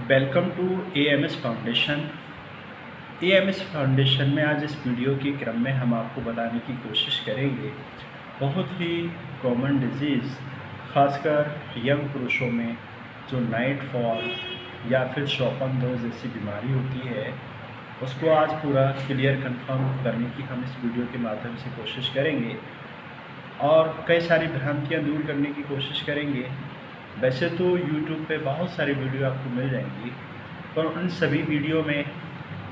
Welcome to AMS foundation. AMS foundation में आज इस वीडियो के क्रम में हम आपको बताने की कोशिश करेंगे बहुत ही कॉमन डिजीज़, खासकर यंग पुरुषों में जो नाइट फॉल या फिर शौपन दोष जैसी बीमारी होती है, उसको आज पूरा क्लियर कंफर्म करने की हम इस वीडियो के माध्यम से कोशिश करेंगे और कई सारी भ्रांतियाँ दूर करने की कोशिश करेंगे। वैसे तो YouTube पे बहुत सारी वीडियो आपको मिल जाएंगी, पर उन सभी वीडियो में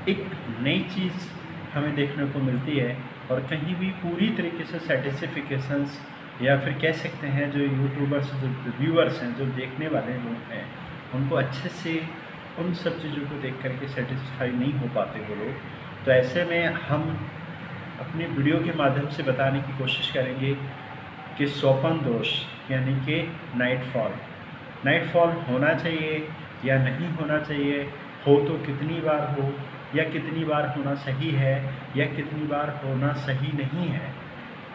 एक नई चीज़ हमें देखने को मिलती है और कहीं भी पूरी तरीके से सर्टिफिकेशंस या फिर कह सकते हैं जो यूट्यूबर्स, जो व्यूअर्स हैं, जो देखने वाले लोग हैं, उनको अच्छे से उन सब चीज़ों को देख करके सेटिस्फाई नहीं हो पाते वो लोग। तो ऐसे में हम अपनी वीडियो के माध्यम से बताने की कोशिश करेंगे कि स्वपन दोष यानी कि नाइट फॉल होना चाहिए या नहीं होना चाहिए, हो तो कितनी बार हो या कितनी बार होना सही है या कितनी बार होना सही नहीं है,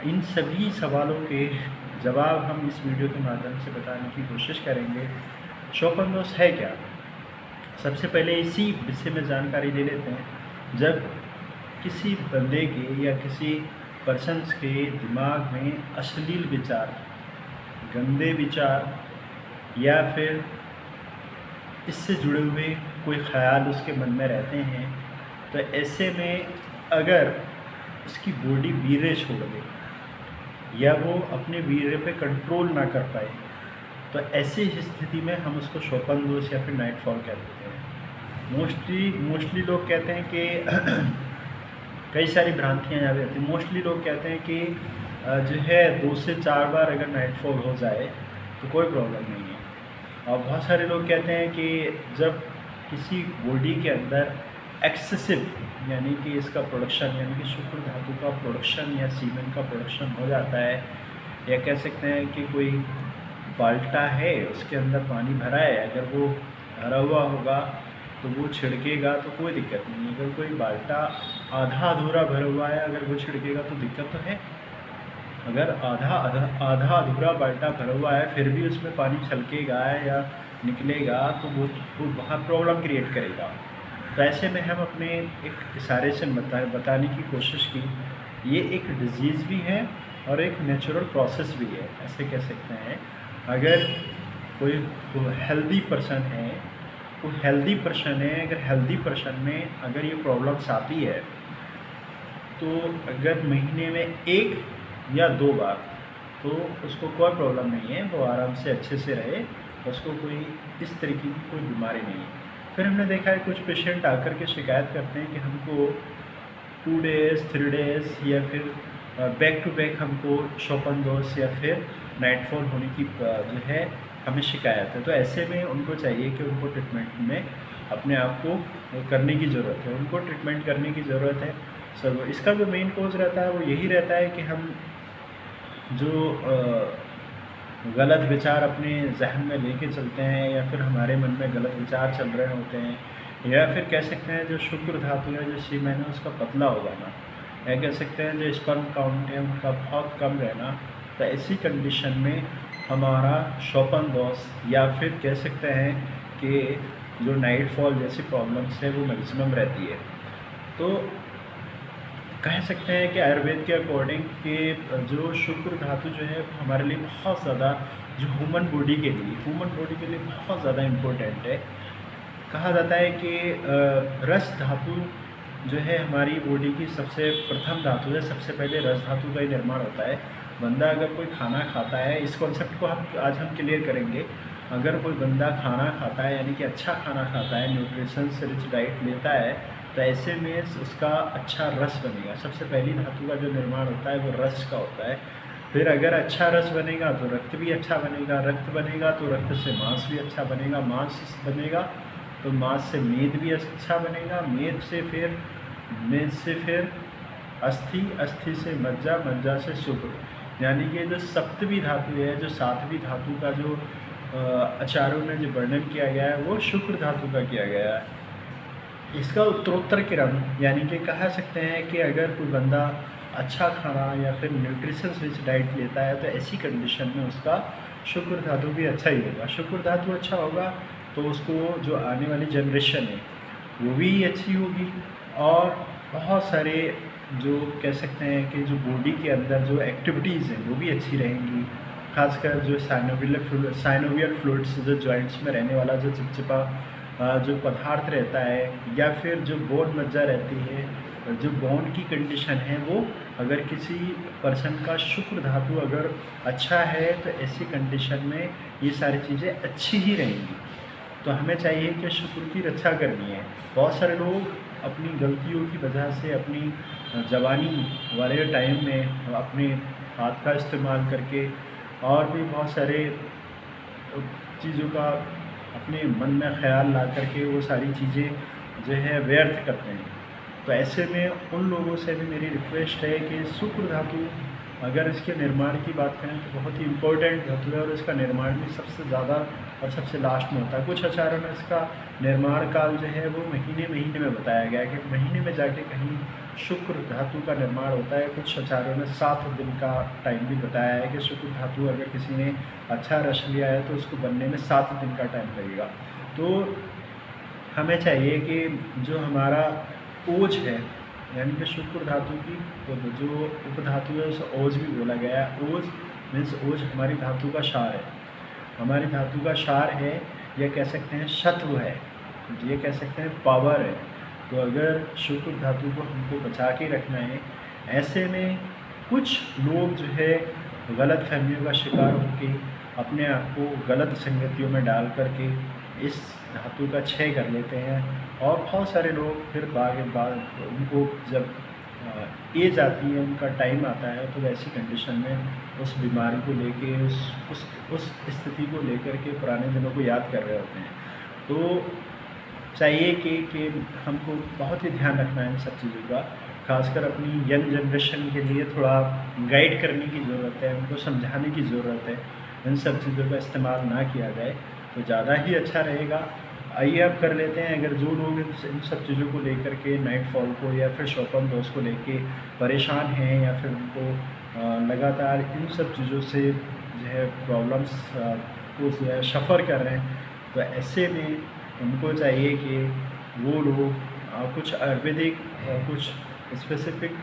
इन सभी सवालों के जवाब हम इस वीडियो के माध्यम से बताने की कोशिश करेंगे। स्वपन दोष है क्या? सबसे पहले इसी विषय में जानकारी ले लेते हैं। जब किसी बंदे के या किसी पर्सन्स के दिमाग में अश्लील विचार, गंदे विचार या फिर इससे जुड़े हुए कोई ख्याल उसके मन में रहते हैं, तो ऐसे में अगर उसकी बॉडी वीर्य छोड़ दे या वो अपने वीर्य पे कंट्रोल ना कर पाए, तो ऐसी स्थिति में हम उसको स्वपन दोष या फिर नाइट फॉल कह देते हैं। मोस्टली लोग कहते हैं कि कई सारी भ्रांतियाँ यहाँ पे आती हैं। मोस्टली लोग कहते हैं कि जो है 2 से 4 बार अगर नाइट फॉल हो जाए तो कोई प्रॉब्लम नहीं है। और बहुत सारे लोग कहते हैं कि जब किसी बॉडी के अंदर एक्सेसिव यानी कि इसका प्रोडक्शन यानी कि शुक्र धातु का प्रोडक्शन या सीमेन का प्रोडक्शन हो जाता है, या कह सकते हैं कि कोई बाल्टा है उसके अंदर पानी भरा है, अगर वो भरा हुआ होगा तो वो छिड़केगा तो कोई दिक्कत नहीं है। अगर कोई बाल्टा आधा अधूरा भरा हुआ है, अगर वो छिड़केगा तो दिक्कत तो है। अगर आधा अधूरा बाल्टा भरा हुआ है फिर भी उसमें पानी छलकेगा या निकलेगा तो वो वहाँ प्रॉब्लम क्रिएट करेगा। तो ऐसे में हम अपने एक इशारे से बताने की कोशिश की, ये एक डिजीज़ भी है और एक नेचुरल प्रोसेस भी है, ऐसे कह सकते हैं। अगर कोई हेल्दी पर्सन है, अगर हेल्दी पर्सन में अगर ये प्रॉब्लम्स आती है तो अगर महीने में 1 या 2 बार तो उसको कोई प्रॉब्लम नहीं है, वो आराम से अच्छे से रहे, उसको कोई इस तरीके की कोई बीमारी नहीं है। फिर हमने देखा है कुछ पेशेंट आकर के शिकायत करते हैं कि हमको 2 डेज़ 3 डेज़ या फिर बैक टू बैक हमको स्वपन दोष या फिर नाइट फॉल होने की जो है हमें शिकायत है। तो ऐसे में उनको चाहिए कि उनको ट्रीटमेंट में अपने आप को करने की ज़रूरत है, उनको ट्रीटमेंट करने की ज़रूरत है। सब इसका जो मेन कोज़ रहता है वो यही रहता है कि हम जो गलत विचार अपने जहन में लेके चलते हैं या फिर हमारे मन में गलत विचार चल रहे होते हैं, या फिर कह सकते हैं जो शुक्र धातु है, जो सीमेन है, उसका पतला हो जाना, या कह सकते हैं जो स्पर्म काउंट है उनका बहुत कम रहना। तो ऐसी कंडीशन में हमारा स्वपन दोष या फिर कह सकते हैं कि जो नाइट फॉल जैसी प्रॉब्लम्स है वो मैक्सिमम रहती है। तो कह सकते हैं कि आयुर्वेद के अकॉर्डिंग कि जो शुक्र धातु जो है हमारे लिए बहुत ज़्यादा, जो ह्यूमन बॉडी के लिए बहुत ज़्यादा इम्पोर्टेंट है। कहा जाता है कि रस धातु जो है हमारी बॉडी की सबसे प्रथम धातु है, सबसे पहले रस धातु का ही निर्माण होता है। बंदा अगर कोई खाना खाता है, इस कॉन्सेप्ट को आज हम क्लियर करेंगे। अगर कोई बंदा खाना खाता है यानी कि अच्छा खाना खाता है, न्यूट्रिशन से रिच डाइट लेता है, तो ऐसे में उसका अच्छा रस बनेगा। सबसे पहली धातु का जो निर्माण होता है वो रस का होता है। फिर अगर अच्छा रस बनेगा तो रक्त भी अच्छा बनेगा, रक्त बनेगा तो रक्त से मांस भी अच्छा बनेगा, मांस बनेगा तो मांस से मेद भी अच्छा बनेगा, मेद से फिर अस्थि, अस्थि से मज्जा, मज्जा से शुक्र, यानी कि जो सप्तमी धातु है, जो 7वीं धातु का जो आचार्यों ने जो वर्णन किया गया है वो शुक्र धातु का किया गया है। इसका उत्तरोत्तर क्रम यानी कि कह सकते हैं कि अगर कोई बंदा अच्छा खाना या फिर न्यूट्रिशन रिच डाइट लेता है तो ऐसी कंडीशन में उसका शुक्र धातु भी अच्छा ही होगा। शुक्र धातु अच्छा होगा तो उसको जो आने वाली जनरेशन है वो भी अच्छी होगी, और बहुत सारे जो कह सकते हैं कि जो बॉडी के अंदर जो एक्टिविटीज़ हैं वो भी अच्छी रहेंगी। खासकर जो साइनोवियल फ्लूइड्स जो जॉइंट्स में रहने वाला जो चिपचिपा जो पदार्थ रहता है, या फिर जो बोन मज्जा रहती है, जो बोन की कंडीशन है, वो अगर किसी पर्सन का शुक्र धातु अगर अच्छा है तो ऐसी कंडीशन में ये सारी चीज़ें अच्छी ही रहेंगी। तो हमें चाहिए कि शुक्र की रक्षा करनी है। बहुत सारे लोग अपनी गलतियों की वजह से अपनी जवानी वाले टाइम में अपने हाथ का इस्तेमाल करके और भी बहुत सारे चीज़ों का अपने मन में ख्याल ला करके वो सारी चीज़ें जो है व्यर्थ करते हैं। तो ऐसे में उन लोगों से भी मेरी रिक्वेस्ट है कि शुक्र धातु अगर इसके निर्माण की बात करें तो बहुत ही इम्पोर्टेंट धातु है, और इसका निर्माण भी सबसे ज़्यादा और सबसे लास्ट में होता है। कुछ आचार्यों में इसका निर्माण काल जो है वो महीने महीने में बताया गया है कि महीने में जाके कहीं शुक्र धातु का निर्माण होता है। कुछ आचार्यों ने 7 दिन का टाइम भी बताया है कि शुक्र धातु अगर किसी ने अच्छा रच लिया है तो उसको बनने में 7 दिन का टाइम लगेगा। तो हमें चाहिए कि जो हमारा ओज है, यानी कि शुक्र धातु की जो उपधातु है उसे ओज भी बोला गया है। ओज मीन्स ओज हमारी धातु का सार है, हमारी धातु का सार है, या कह सकते हैं शत्रु है, ये कह सकते हैं पावर है। तो अगर शुक्र धातु को हमको बचा के रखना है, ऐसे में कुछ लोग जो है गलत फहमियों का शिकार होकर अपने आप को गलत संगतियों में डाल करके इस धातु का क्षय कर लेते हैं, और बहुत सारे लोग फिर बाद उनको जब एज आती है, उनका टाइम आता है, तो वैसी कंडीशन में उस बीमारी को लेके उस स्थिति को लेकर के पुराने दिनों को याद कर रहे होते हैं। तो चाहिए कि हमको बहुत ही ध्यान रखना है इन सब चीज़ों का, खासकर अपनी यंग जनरेशन के लिए थोड़ा गाइड करने की ज़रूरत है, उनको समझाने की ज़रूरत है। इन सब चीज़ों का इस्तेमाल ना किया जाए तो ज़्यादा ही अच्छा रहेगा। आइए अब कर लेते हैं, अगर जो लोग इन सब चीज़ों को लेकर के नाइटफॉल को या फिर शोपन दोष को लेके परेशान हैं, या फिर उनको लगातार इन सब चीज़ों से जो है प्रॉब्लम्स को जो है सफ़र कर रहे हैं, तो ऐसे में उनको चाहिए कि वो लोग कुछ आयुर्वेदिक कुछ स्पेसिफिक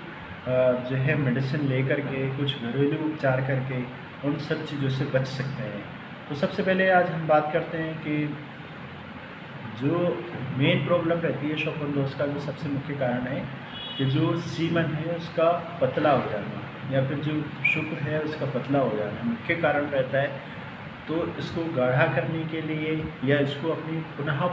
जो है मेडिसिन लेकर के, कुछ घरेलू उपचार करके उन सब चीज़ों से बच सकते हैं। तो सबसे पहले आज हम बात करते हैं कि जो मेन प्रॉब्लम रहती है शोपन दोष का, जो सबसे मुख्य कारण है कि जो सीमन है उसका पतला हो जाना, या फिर जो शुक्र है उसका पतला हो जाना मुख्य कारण रहता है। तो इसको गाढ़ा करने के लिए या इसको अपनी पुनः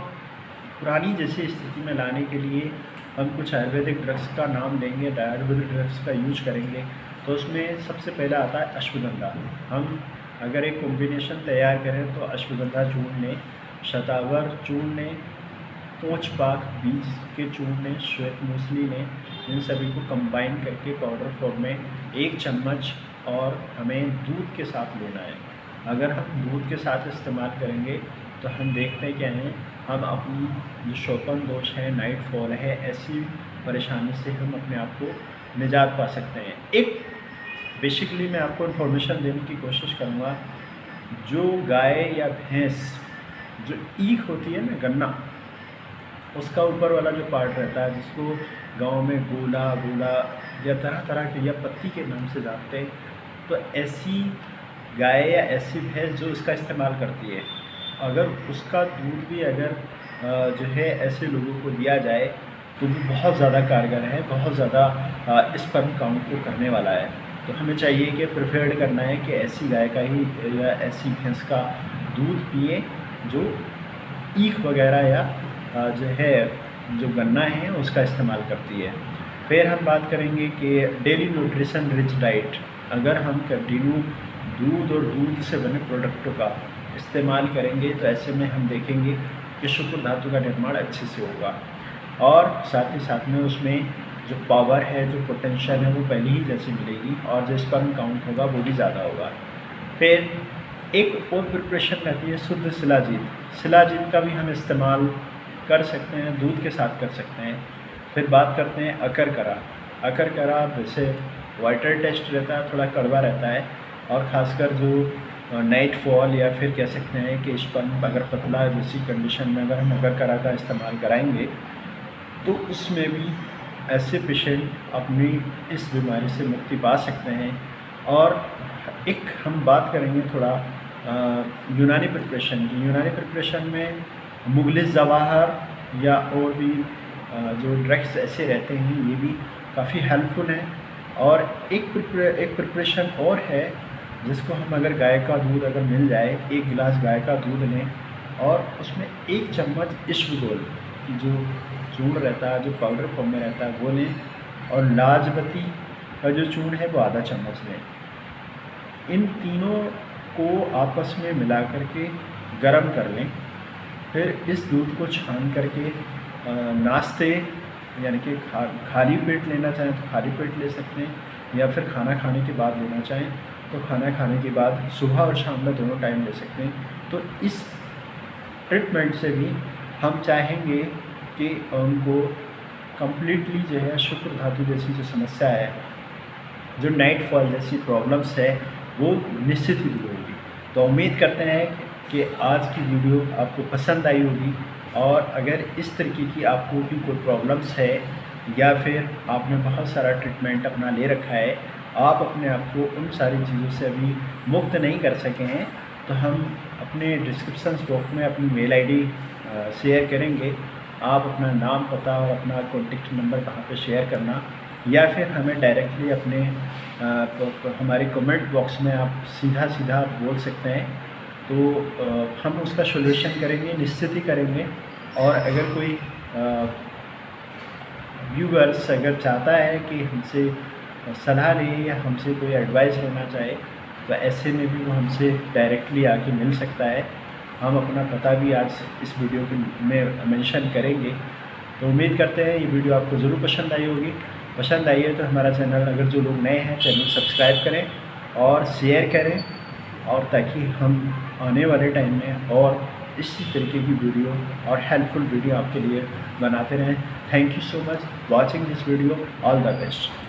पुरानी जैसी स्थिति में लाने के लिए हम कुछ आयुर्वेदिक ड्रग्स का नाम लेंगे, आयुर्वेदिक ड्रग्स का यूज करेंगे। तो उसमें सबसे पहला आता है अश्वगंधा। हम अगर एक कॉम्बिनेशन तैयार करें तो अश्वगंधा चूर्ण लें, शतावर चूर्ण लें, पोंचपाक बीज के चूर्ण लें, श्वेत मूसली लें, इन सभी को कंबाइन करके पाउडर फॉर्म में 1 चम्मच और हमें दूध के साथ लेना है। अगर हम दूध के साथ इस्तेमाल करेंगे तो हम देखते हैं क्या है, हम अपनी जो शोपन दोष है, नाइटफॉल है, ऐसी परेशानी से हम अपने आप को निजात पा सकते हैं। एक बेसिकली मैं आपको इन्फॉर्मेशन देने की कोशिश करूँगा, जो गाय या भैंस जो ईख होती है ना, गन्ना, उसका ऊपर वाला जो पार्ट रहता है, जिसको गांव में गोला गोला या तरह तरह के या पत्ती के नाम से जानते हैं, तो ऐसी गाय या ऐसी भैंस जो इसका इस्तेमाल करती है, अगर उसका दूध भी अगर जो है ऐसे लोगों को दिया जाए तो भी बहुत ज़्यादा कारगर है, बहुत ज़्यादा स्पर्म काउंट को करने वाला है। तो हमें चाहिए कि प्रेफर्ड करना है कि ऐसी गाय का ही या ऐसी भैंस का दूध पिए जो ईख वगैरह या जो है जो गन्ना है उसका इस्तेमाल करती है। फिर हम बात करेंगे कि डेली न्यूट्रिशन रिच डाइट, अगर हम कंटिन्यू दूध और दूध से बने प्रोडक्टों का इस्तेमाल करेंगे तो ऐसे में हम देखेंगे कि शुक्र धातु का निर्माण अच्छे से होगा, और साथ ही साथ में उसमें जो पावर है, जो पोटेंशियल है, वो पहले ही जैसी मिलेगी, और जो स्पर्म काउंट होगा वो भी ज़्यादा होगा। फिर एक और प्रिपरेशन रहती है शुद्ध शिलाजीत। शिलाजीत का भी हम इस्तेमाल कर सकते हैं, दूध के साथ कर सकते हैं। फिर बात करते हैं अकरकरा। अकरकरा वैसे वाटर टेस्ट रहता है, थोड़ा कड़वा रहता है, और ख़ासकर जो नाइट फॉल या फिर कह सकते हैं कि स्पर्म अगर पतला जैसी कंडीशन में अगर हम अगर का इस्तेमाल कराएंगे तो उसमें भी ऐसे पेशेंट अपनी इस बीमारी से मुक्ति पा सकते हैं। और एक हम बात करेंगे थोड़ा यूनानी प्रिपरेशन की। यूनानी प्रिपरेशन में मुगलिस जवाहर या और भी जो ड्रग्स ऐसे रहते हैं ये भी काफ़ी हेल्पफुल हैं। और एक प्रिपरेशन और है जिसको हम अगर गाय का दूध अगर मिल जाए, एक गिलास गाय का दूध लें और उसमें 1 चम्मच इसबगोल की जो चूर्ण रहता है, जो पाउडर फॉर्म में रहता है वो लें, और लाजवती का जो चूर्ण है वो आधा चम्मच लें। इन तीनों को आपस में मिला करके गरम कर लें। फिर इस दूध को छान करके नाश्ते यानी कि खाली पेट लेना चाहें तो खाली पेट ले सकते हैं, या फिर खाना खाने के बाद लेना चाहें तो खाना खाने के बाद सुबह और शाम में दोनों टाइम ले सकते हैं। तो इस ट्रीटमेंट से भी हम चाहेंगे कि उनको कम्प्लीटली जो है शुक्र धातु जैसी जो समस्या है, जो नाइट फॉल जैसी प्रॉब्लम्स है वो निश्चित ही दूर होगी। तो उम्मीद करते हैं कि आज की वीडियो आपको पसंद आई होगी। और अगर इस तरीके की आपको भी कोई प्रॉब्लम्स है या फिर आपने बहुत सारा ट्रीटमेंट अपना ले रखा है, आप अपने आप को उन सारी चीज़ों से अभी मुक्त नहीं कर सके हैं, तो हम अपने डिस्क्रिप्शन बॉक्स में अपनी मेल आईडी शेयर करेंगे। आप अपना नाम, पता और अपना कॉन्टेक्ट नंबर वहाँ पे शेयर करना, या फिर हमें डायरेक्टली अपने हमारे कमेंट बॉक्स में आप सीधा बोल सकते हैं। तो हम उसका सॉल्यूशन करेंगे, निश्चित ही करेंगे। और अगर कोई व्यूअर्स अगर चाहता है कि हमसे सलाह ले या हमसे कोई एडवाइस लेना चाहे तो ऐसे में भी वो हमसे डायरेक्टली आके मिल सकता है। हम अपना पता भी आज इस वीडियो में मेंशन करेंगे। तो उम्मीद करते हैं ये वीडियो आपको ज़रूर पसंद आई होगी। पसंद आई है तो हमारा चैनल, अगर जो लोग नए हैं, चैनल सब्सक्राइब करें और शेयर करें, और ताकि हम आने वाले टाइम में और इसी तरीके की वीडियो और हेल्पफुल वीडियो आपके लिए बनाते रहें। Thank you so much watching this video. All the best.